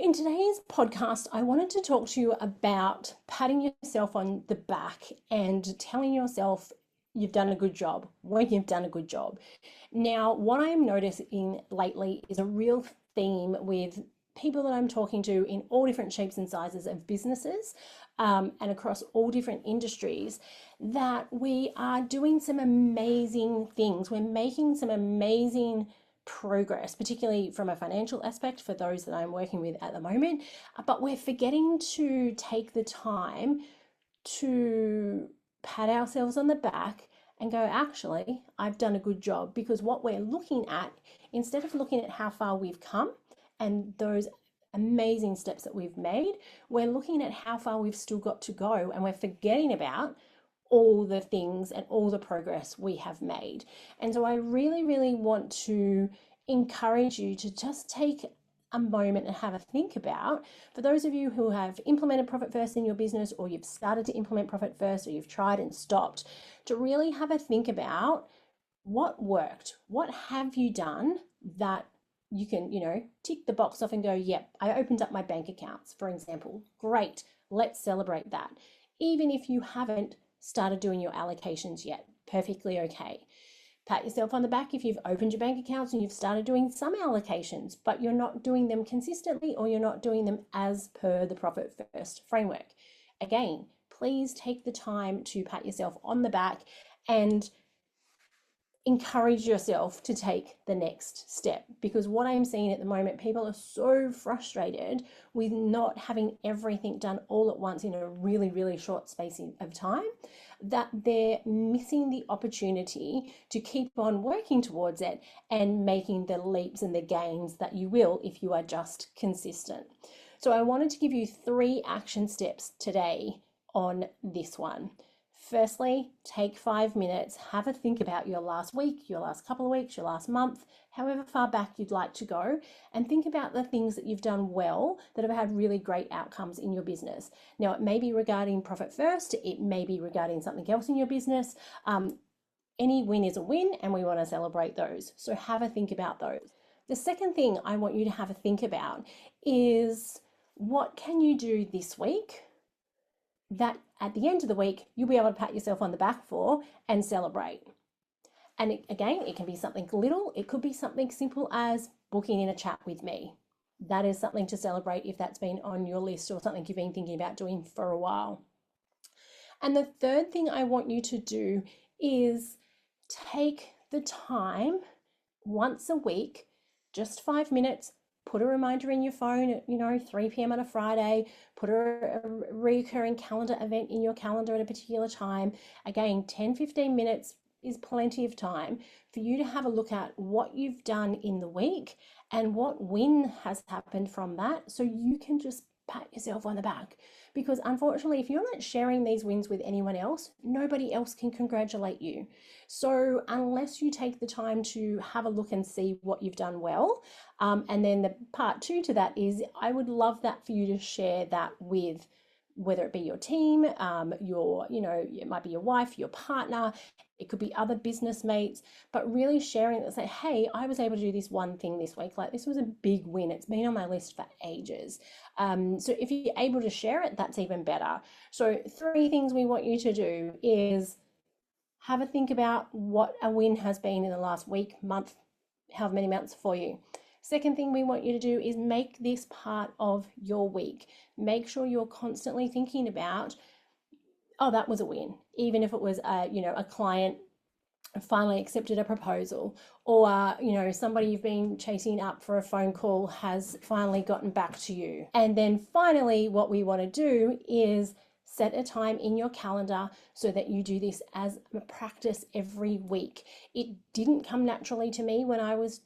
in today's podcast, I wanted to talk to you about patting yourself on the back and telling yourself you've done a good job when you've done a good job. Now, what I'm noticing lately is a real theme with people that I'm talking to in all different shapes and sizes of businesses, and across all different industries, that we are doing some amazing things. We're making some amazing progress, particularly from a financial aspect for those that I'm working with at the moment. But we're forgetting to take the time to pat ourselves on the back and go, actually, I've done a good job. Because what we're looking at, instead of looking at how far we've come and those amazing steps that we've made, we're looking at how far we've still got to go, and we're forgetting about all the things and all the progress we have made. And so I really, really want to encourage you to just take a moment and have a think about, for those of you who have implemented Profit First in your business, or you've started to implement Profit First, or you've tried and stopped, to really have a think about what worked. What have you done that you can, tick the box off and go, yep, I opened up my bank accounts, for example. Great, let's celebrate that. Even if you haven't started doing your allocations yet, perfectly okay. Pat yourself on the back if you've opened your bank accounts and you've started doing some allocations, but you're not doing them consistently, or you're not doing them as per the Profit First framework. Again, please take the time to pat yourself on the back and encourage yourself to take the next step. Because what I'm seeing at the moment, people are so frustrated with not having everything done all at once in a really, really short space of time, that they're missing the opportunity to keep on working towards it and making the leaps and the gains that you will if you are just consistent. So I wanted to give you 3 action steps today on this one. Firstly, take 5 minutes, have a think about your last week, your last couple of weeks, your last month, however far back you'd like to go, and think about the things that you've done well that have had really great outcomes in your business. Now, it may be regarding Profit First, it may be regarding something else in your business. Any win is a win, and we want to celebrate those. So have a think about those. The second thing I want you to have a think about is, what can you do this week that at the end of the week you'll be able to pat yourself on the back for and celebrate? And it can be something little. It could be something simple as booking in a chat with me. That is something to celebrate if that's been on your list or something you've been thinking about doing for a while. And the third thing I want you to do is take the time once a week, just 5 minutes. Put a reminder in your phone at 3 p.m. on a Friday. Put a recurring calendar event in your calendar at a particular time. Again, 10-15 minutes is plenty of time for you to have a look at what you've done in the week and what win has happened from that, so you can just pat yourself on the back. Because unfortunately, if you're not sharing these wins with anyone else, nobody else can congratulate you. So unless you take the time to have a look and see what you've done well, and then the part 2 to that is, I would love that for you to share that with, whether it be your team, it might be your wife, your partner, it could be other business mates, but really sharing it, say, hey, I was able to do this one thing this week. Like, this was a big win. It's been on my list for ages. So if you're able to share it, that's even better. So 3 things we want you to do is have a think about what a win has been in the last week, month, however many months for you. Second thing we want you to do is make this part of your week. Make sure you're constantly thinking about, oh, that was a win. Even if it was a client finally accepted a proposal, or somebody you've been chasing up for a phone call has finally gotten back to you. And then finally, what we want to do is set a time in your calendar so that you do this as a practice every week. It didn't come naturally to me when I was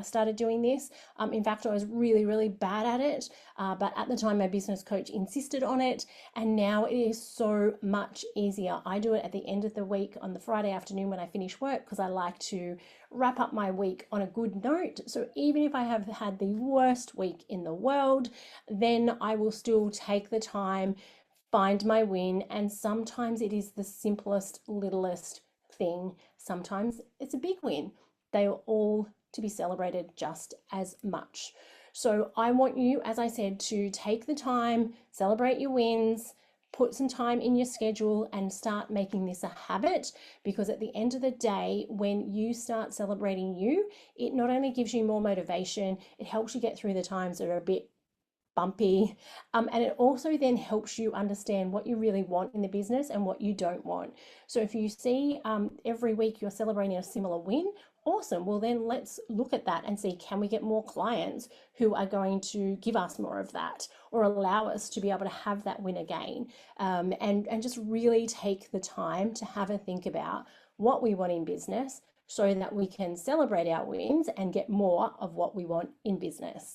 started doing this. In fact, I was really, really bad at it. But at the time, my business coach insisted on it. And now it is so much easier. I do it at the end of the week on the Friday afternoon when I finish work, because I like to wrap up my week on a good note. So even if I have had the worst week in the world, then I will still take the time, find my win. And sometimes it is the simplest, littlest thing. Sometimes it's a big win. They are all to be celebrated just as much. So I want you, as I said, to take the time, celebrate your wins, put some time in your schedule and start making this a habit, because at the end of the day, when you start celebrating you, it not only gives you more motivation, it helps you get through the times that are a bit bumpy. And it also then helps you understand what you really want in the business and what you don't want. So if you see every week you're celebrating a similar win, awesome. Well, then let's look at that and see, can we get more clients who are going to give us more of that or allow us to be able to have that win again? And just really take the time to have a think about what we want in business so that we can celebrate our wins and get more of what we want in business.